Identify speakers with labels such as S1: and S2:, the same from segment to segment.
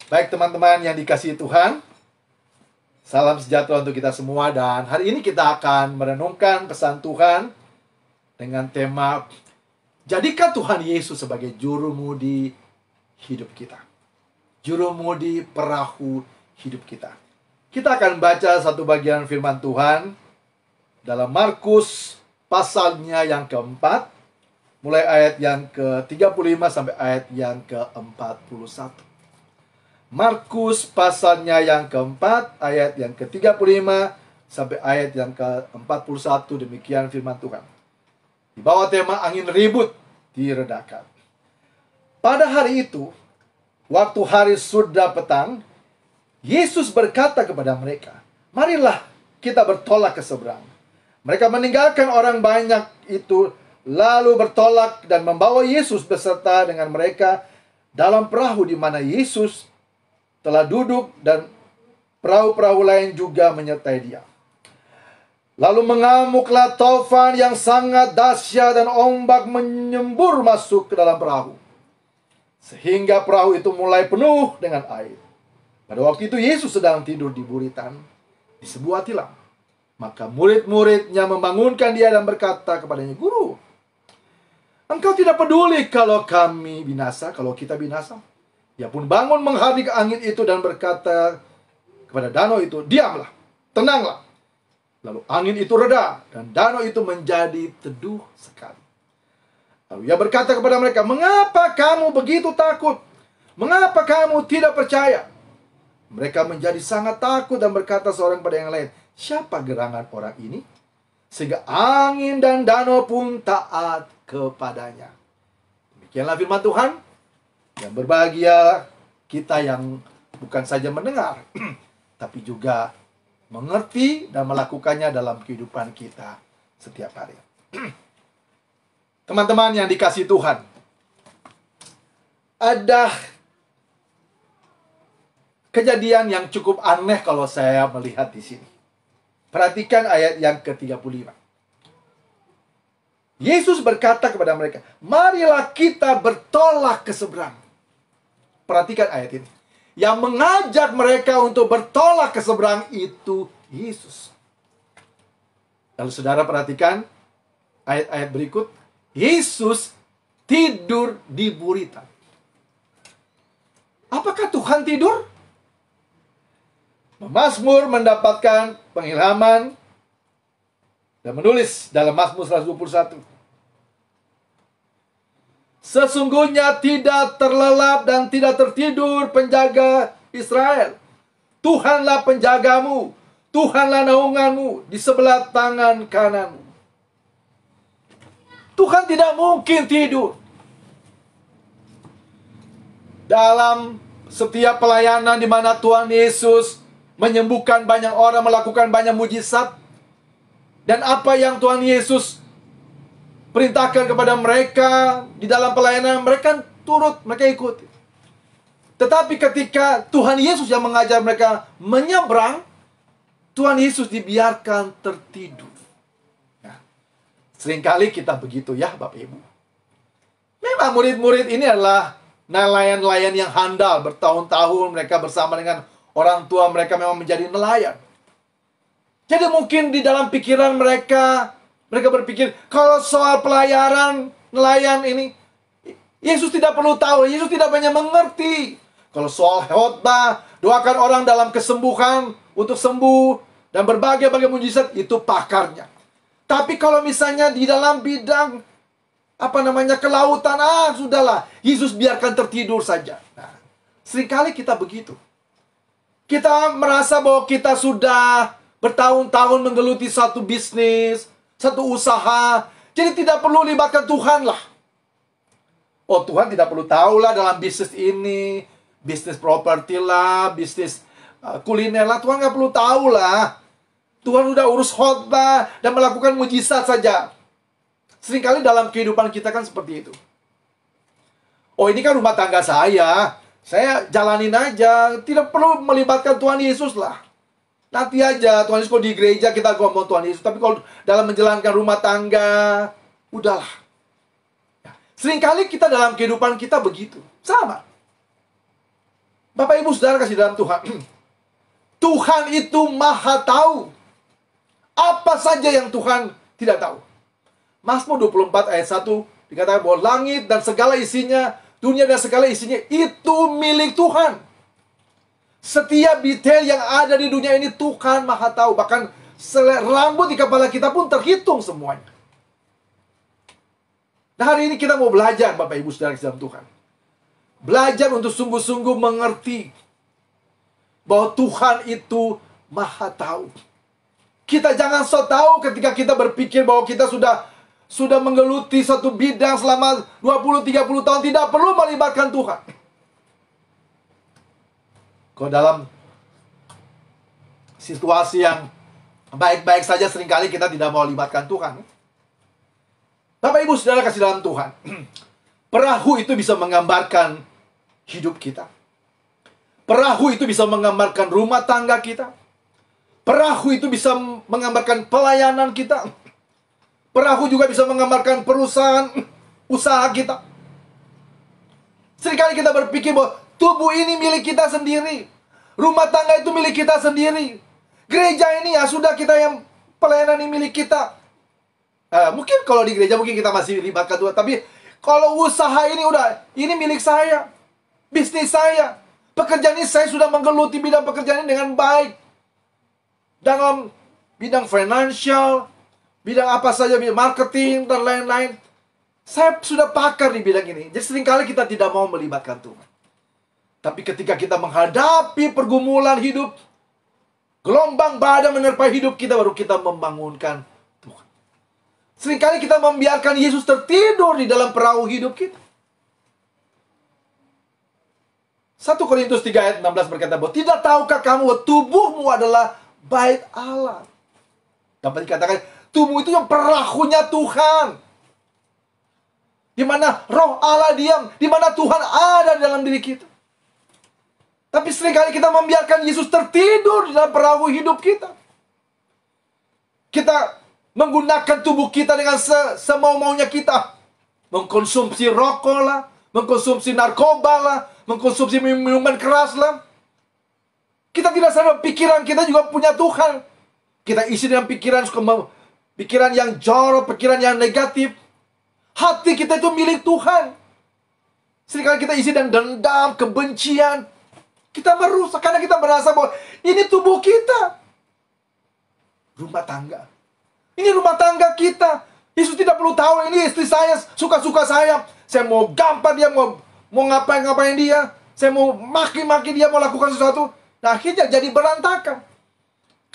S1: Baik teman-teman yang dikasihi Tuhan, salam sejahtera untuk kita semua. Dan hari ini kita akan merenungkan pesan Tuhan dengan tema jadikan Tuhan Yesus sebagai jurumudi hidup kita, jurumudi perahu hidup kita. Kita akan baca satu bagian firman Tuhan dalam Markus pasalnya yang keempat, mulai ayat yang ke-35 sampai ayat yang ke-41. Markus pasalnya yang keempat, ayat yang ke-35 sampai ayat yang ke-41. Demikian firman Tuhan. Di bawah tema angin ribut diredakan. Pada hari itu, waktu hari sudah petang, Yesus berkata kepada mereka, "Marilah kita bertolak ke seberang." Mereka meninggalkan orang banyak itu, lalu bertolak dan membawa Yesus beserta dengan mereka dalam perahu di mana Yesus telah duduk, dan perahu-perahu lain juga menyertai dia. Lalu mengamuklah taufan yang sangat dahsyat dan ombak menyembur masuk ke dalam perahu, sehingga perahu itu mulai penuh dengan air. Pada waktu itu Yesus sedang tidur di buritan di sebuah tilam. Maka murid-muridnya membangunkan dia dan berkata kepadanya, "Guru, engkau tidak peduli kalau kami binasa, kalau kita binasa?" Ia pun bangun menghadang angin itu dan berkata kepada danau itu, "Diamlah, tenanglah." Lalu angin itu reda dan danau itu menjadi teduh sekali. Lalu ia berkata kepada mereka, "Mengapa kamu begitu takut? Mengapa kamu tidak percaya?" Mereka menjadi sangat takut dan berkata seorang pada yang lain, "Siapa gerangan orang ini sehingga angin dan danau pun taat kepadanya?" Demikianlah firman Tuhan. Yang berbahagia kita yang bukan saja mendengar, tapi juga mengerti dan melakukannya dalam kehidupan kita setiap hari. Teman-teman yang dikasihi Tuhan, ada kejadian yang cukup aneh kalau saya melihat di sini. Perhatikan ayat yang ke-35. Yesus berkata kepada mereka, "Marilah kita bertolak ke seberang." Perhatikan ayat ini. Yang mengajak mereka untuk bertolak ke seberang itu Yesus. Lalu saudara perhatikan ayat-ayat berikut. Yesus tidur di buritan. Apakah Tuhan tidur? Mazmur mendapatkan pengilhaman dan menulis dalam Mazmur 121. "Sesungguhnya tidak terlelap dan tidak tertidur penjaga Israel. Tuhanlah penjagamu, Tuhanlah naunganmu di sebelah tangan kananmu." Tuhan tidak mungkin tidur. Dalam setiap pelayanan di mana Tuhan Yesus menyembuhkan banyak orang, melakukan banyak mujizat, dan apa yang Tuhan Yesus perintahkan kepada mereka di dalam pelayanan, mereka turut, mereka ikuti. Tetapi ketika Tuhan Yesus yang mengajar mereka menyeberang, Tuhan Yesus dibiarkan tertidur. Nah, seringkali kita begitu ya Bapak Ibu. Memang murid-murid ini adalah nelayan-nelayan yang handal. Bertahun-tahun mereka bersama dengan orang tua mereka memang menjadi nelayan. Jadi mungkin di dalam pikiran mereka berpikir, kalau soal pelayaran nelayan ini, Yesus tidak perlu tahu, Yesus tidak banyak mengerti. Kalau soal khotbah, doakan orang dalam kesembuhan, untuk sembuh, dan berbagai mujizat, itu pakarnya. Tapi kalau misalnya di dalam bidang, kelautan, sudahlah, Yesus biarkan tertidur saja. Nah, seringkali kita begitu. Kita merasa bahwa kita sudah bertahun-tahun menggeluti satu bisnis, satu usaha, jadi tidak perlu libatkan Tuhan lah. Oh, Tuhan tidak perlu tahu lah dalam bisnis ini, bisnis properti lah, bisnis kuliner lah, Tuhan nggak perlu tahu lah. Tuhan udah urus khotbah dan melakukan mujizat saja. Seringkali dalam kehidupan kita kan seperti itu. Oh, ini kan rumah tangga saya jalanin aja, tidak perlu melibatkan Tuhan Yesus lah. Nanti aja, Tuhan Yesus kalau di gereja kita ngomong Tuhan Yesus, tapi kalau dalam menjalankan rumah tangga, udahlah. Seringkali kita dalam kehidupan kita begitu. Sama. Bapak Ibu Saudara kasih dalam Tuhan. Tuhan itu maha tahu. Apa saja yang Tuhan tidak tahu. Mazmur 24 ayat 1 dikatakan bahwa langit dan segala isinya, dunia dan segala isinya itu milik Tuhan. Setiap detail yang ada di dunia ini Tuhan maha tahu. Bahkan rambut di kepala kita pun terhitung semuanya. Nah, hari ini kita mau belajar, Bapak Ibu Saudara dalam Tuhan. Belajar untuk sungguh-sungguh mengerti bahwa Tuhan itu maha tahu. Kita jangan so tahu ketika kita berpikir bahwa kita sudah menggeluti satu bidang selama 20-30 tahun. Tidak perlu melibatkan Tuhan. Kalau dalam situasi yang baik-baik saja seringkali kita tidak mau libatkan Tuhan. Bapak Ibu Saudara kasih dalam Tuhan. Perahu itu bisa menggambarkan hidup kita. Perahu itu bisa menggambarkan rumah tangga kita. Perahu itu bisa menggambarkan pelayanan kita. Perahu juga bisa menggambarkan perusahaan, usaha kita. Seringkali kita berpikir bahwa tubuh ini milik kita sendiri. Rumah tangga itu milik kita sendiri. Gereja ini ya sudah kita yang pelayanan ini milik kita. Mungkin kalau di gereja mungkin kita masih libatkan Tuhan. Tapi kalau usaha ini milik saya. Bisnis saya. Pekerjaan ini saya sudah menggeluti bidang pekerjaan ini dengan baik. Dalam bidang financial, bidang apa saja, bidang marketing, dan lain-lain. Saya sudah pakar di bidang ini. Jadi seringkali kita tidak mau melibatkan Tuhan. Tapi ketika kita menghadapi pergumulan hidup, gelombang badai menerpa hidup kita, baru kita membangunkan Tuhan. Seringkali kita membiarkan Yesus tertidur di dalam perahu hidup kita. 1 Korintus 3 ayat 16 berkata bahwa tidak tahukah kamu bahwa tubuhmu adalah bait Allah. Dapat dikatakan tubuh itu yang perahunya Tuhan. Di mana roh Allah diam, di mana Tuhan ada dalam diri kita. Tapi seringkali kita membiarkan Yesus tertidur di dalam perahu hidup kita. Kita menggunakan tubuh kita dengan semau-maunya kita. Mengkonsumsi rokok lah, mengkonsumsi narkoba lah, mengkonsumsi minuman keras lah. Kita tidak sadar pikiran kita juga punya Tuhan. Kita isi dengan pikiran yang jorok, pikiran yang negatif. Hati kita itu milik Tuhan. Seringkali kita isi dengan dendam, kebencian. Kita merusak karena kita merasa bahwa ini tubuh kita. Rumah tangga. Ini rumah tangga kita. Yesus tidak perlu tahu ini istri saya, suka-suka saya. Saya mau gampar dia, mau ngapain dia. Saya mau maki-maki dia, mau lakukan sesuatu. Nah, akhirnya jadi berantakan.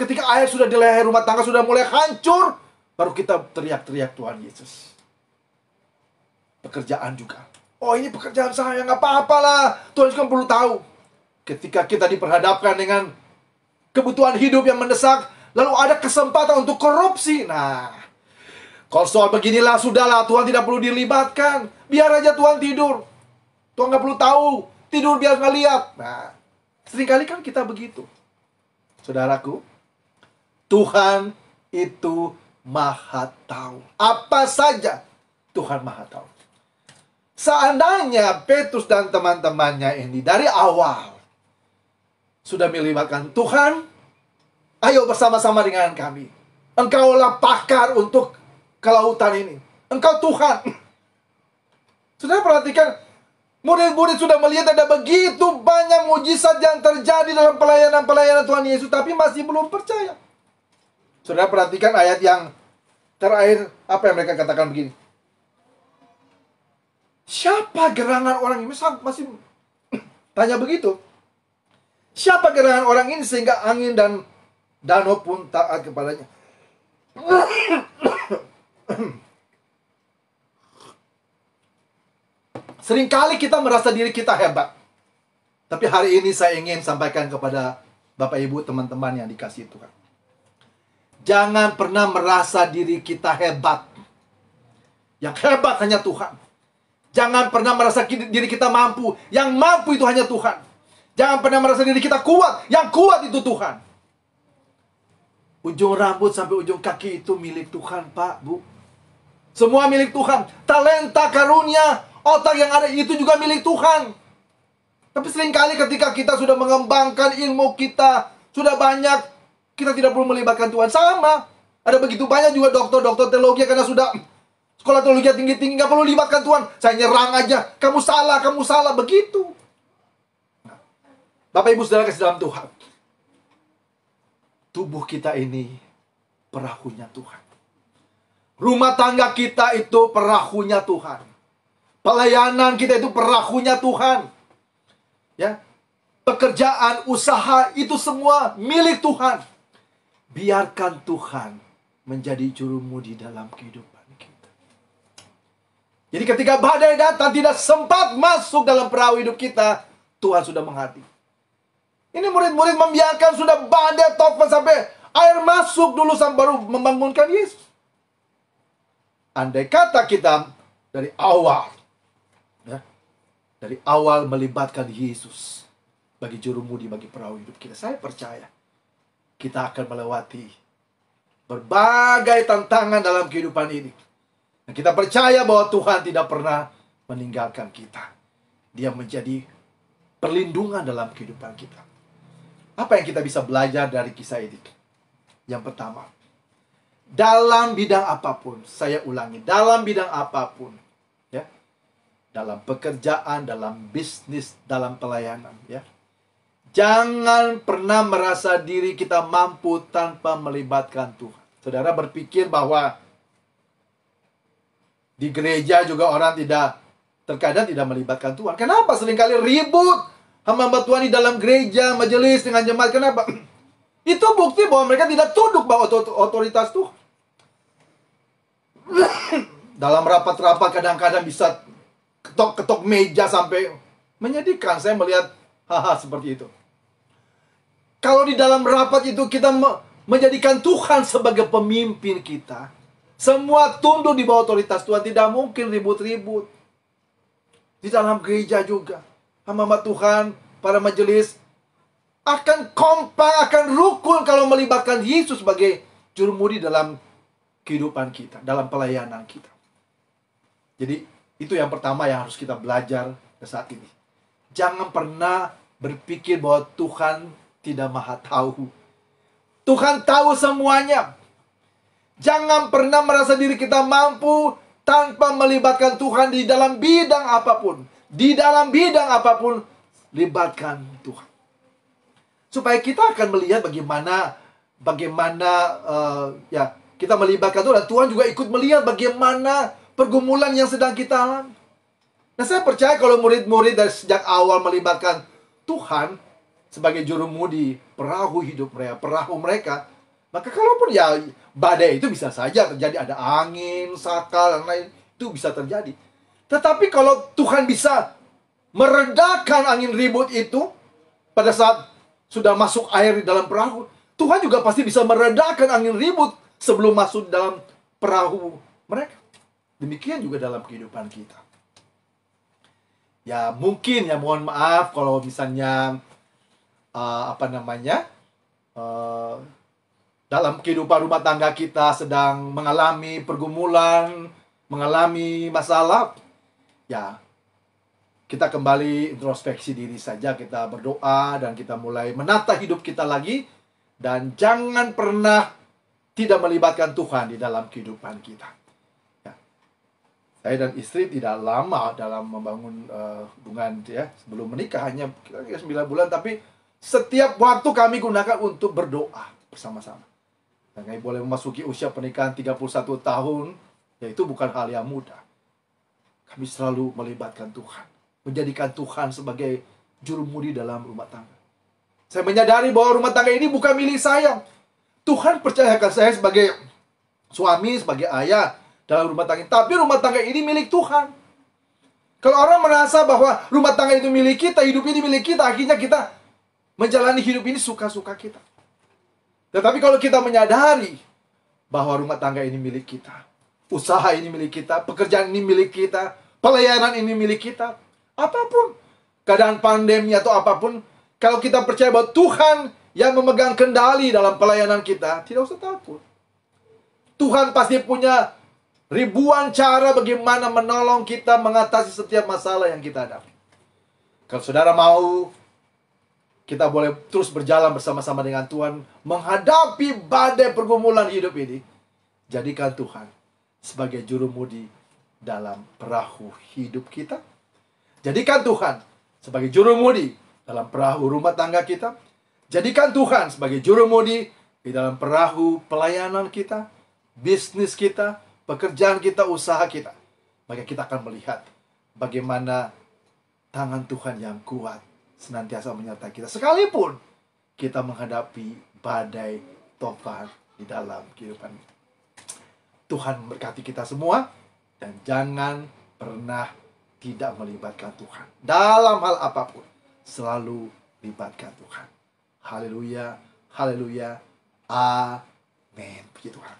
S1: Ketika air sudah di leher, rumah tangga sudah mulai hancur, baru kita teriak-teriak Tuhan Yesus. Pekerjaan juga. Oh, ini pekerjaan saya, nggak apa-apalah. Tuhan juga perlu tahu. Ketika kita diperhadapkan dengan kebutuhan hidup yang mendesak, lalu ada kesempatan untuk korupsi. Nah, kalau soal beginilah, sudahlah, Tuhan tidak perlu dilibatkan. Biar aja Tuhan tidur. Tuhan nggak perlu tahu. Tidur biar nggak lihat. Nah, seringkali kan kita begitu. Saudaraku, Tuhan itu maha tahu. Apa saja Tuhan maha tahu. Seandainya Petrus dan teman-temannya ini dari awal sudah melibatkan Tuhan, ayo bersama-sama dengan kami. Engkaulah pakar untuk kelautan ini. Engkau Tuhan. Saudara perhatikan, murid-murid sudah melihat ada begitu banyak mujizat yang terjadi dalam pelayanan Tuhan Yesus, tapi masih belum percaya. Saudara perhatikan ayat yang terakhir, apa yang mereka katakan begini. Siapa gerangan orang ini? Masih tanya begitu. Siapa gerangan orang ini sehingga angin dan danau pun taat kepadanya? Seringkali kita merasa diri kita hebat. Tapi hari ini saya ingin sampaikan kepada Bapak Ibu teman-teman yang dikasihi Tuhan. Jangan pernah merasa diri kita hebat. Yang hebat hanya Tuhan. Jangan pernah merasa diri kita mampu. Yang mampu itu hanya Tuhan. Jangan pernah merasa diri kita kuat. Yang kuat itu Tuhan. Ujung rambut sampai ujung kaki itu milik Tuhan, Pak, Bu. Semua milik Tuhan. Talenta, karunia, otak yang ada itu juga milik Tuhan. Tapi seringkali ketika kita sudah mengembangkan ilmu kita, sudah banyak, kita tidak perlu melibatkan Tuhan. Sama. Ada begitu banyak juga dokter-dokter teologi karena sudah sekolah teologi tinggi-tinggi, nggak perlu libatkan Tuhan. Saya nyerang aja. Kamu salah. Begitu. Bapak Ibu Saudara kasih dalam Tuhan. Tubuh kita ini perahunya Tuhan. Rumah tangga kita itu perahunya Tuhan. Pelayanan kita itu perahunya Tuhan. Ya, pekerjaan, usaha, itu semua milik Tuhan. Biarkan Tuhan menjadi jurumudi dalam kehidupan kita. Jadi ketika badai datang tidak sempat masuk dalam perahu hidup kita, Tuhan sudah mengerti. Ini murid-murid membiarkan sudah badai topan sampai air masuk dulu sampai baru membangunkan Yesus. Andai kata kita dari awal, ya, dari awal melibatkan Yesus bagi jurumudi, bagi perahu hidup kita, saya percaya kita akan melewati berbagai tantangan dalam kehidupan ini. Dan kita percaya bahwa Tuhan tidak pernah meninggalkan kita. Dia menjadi perlindungan dalam kehidupan kita. Apa yang kita bisa belajar dari kisah ini? Yang pertama, dalam bidang apapun, saya ulangi, dalam bidang apapun, ya, dalam pekerjaan, dalam bisnis, dalam pelayanan, ya, jangan pernah merasa diri kita mampu tanpa melibatkan Tuhan. Saudara berpikir bahwa di gereja juga orang terkadang tidak melibatkan Tuhan. Kenapa seringkali ribut hamba-hamba Tuhan di dalam gereja, majelis dengan jemaat? Kenapa? Itu bukti bahwa mereka tidak tunduk bahwa otoritas Tuhan. Dalam rapat-rapat kadang-kadang bisa ketok-ketok meja sampai menyedihkan. Saya melihat hal-hal seperti itu. Kalau di dalam rapat itu kita menjadikan Tuhan sebagai pemimpin kita, semua tunduk di bawah otoritas Tuhan, tidak mungkin ribut-ribut. Di dalam gereja juga, hamba-hamba Tuhan, para majelis akan kompak, akan rukun kalau melibatkan Yesus sebagai jurumudi dalam kehidupan kita, dalam pelayanan kita. Jadi itu yang pertama yang harus kita belajar saat ini. Jangan pernah berpikir bahwa Tuhan tidak maha tahu. Tuhan tahu semuanya. Jangan pernah merasa diri kita mampu tanpa melibatkan Tuhan di dalam bidang apapun. Di dalam bidang apapun, libatkan Tuhan. Supaya kita akan melihat bagaimana ya, kita melibatkan Tuhan, dan Tuhan juga ikut melihat bagaimana pergumulan yang sedang kita alami. Nah, saya percaya kalau murid-murid dari sejak awal melibatkan Tuhan sebagai jurumudi perahu hidup mereka, perahu mereka, maka kalaupun ya badai itu bisa saja terjadi, ada angin, sakal, dan lain, itu bisa terjadi. Tetapi kalau Tuhan bisa meredakan angin ribut itu pada saat sudah masuk air di dalam perahu, Tuhan juga pasti bisa meredakan angin ribut sebelum masuk dalam perahu mereka. Demikian juga dalam kehidupan kita. Ya mungkin ya, mohon maaf kalau misalnya dalam kehidupan rumah tangga kita sedang mengalami pergumulan, mengalami masalah, ya kita kembali introspeksi diri saja, kita berdoa dan kita mulai menata hidup kita lagi, dan jangan pernah tidak melibatkan Tuhan di dalam kehidupan kita. Ya. Saya dan istri tidak lama dalam membangun hubungan, ya, sebelum menikah hanya 9 bulan, tapi setiap waktu kami gunakan untuk berdoa bersama-sama. Dan kami boleh memasuki usia pernikahan 31 tahun, ya itu bukan hal yang mudah. Kami selalu melibatkan Tuhan, menjadikan Tuhan sebagai jurumudi dalam rumah tangga. Saya menyadari bahwa rumah tangga ini bukan milik saya. Tuhan percayakan saya sebagai suami, sebagai ayah dalam rumah tangga. Tapi rumah tangga ini milik Tuhan. Kalau orang merasa bahwa rumah tangga itu milik kita, hidup ini milik kita, akhirnya kita menjalani hidup ini suka-suka kita. Tetapi kalau kita menyadari bahwa rumah tangga ini milik kita, usaha ini milik kita, pekerjaan ini milik kita, pelayanan ini milik kita, apapun keadaan pandemi atau apapun, kalau kita percaya bahwa Tuhan yang memegang kendali dalam pelayanan kita, tidak usah takut. Tuhan pasti punya ribuan cara bagaimana menolong kita mengatasi setiap masalah yang kita hadapi. Kalau saudara mau, kita boleh terus berjalan bersama-sama dengan Tuhan menghadapi badai pergumulan hidup ini. Jadikan Tuhan sebagai jurumudi dalam perahu hidup kita. Jadikan Tuhan sebagai jurumudi dalam perahu rumah tangga kita. Jadikan Tuhan sebagai jurumudi di dalam perahu pelayanan kita, bisnis kita, pekerjaan kita, usaha kita. Maka kita akan melihat bagaimana tangan Tuhan yang kuat senantiasa menyertai kita. Sekalipun kita menghadapi badai tofan di dalam kehidupan. Tuhan memberkati kita semua. Dan jangan pernah tidak melibatkan Tuhan. Dalam hal apapun, selalu libatkan Tuhan. Haleluya, haleluya, amin. Puji Tuhan.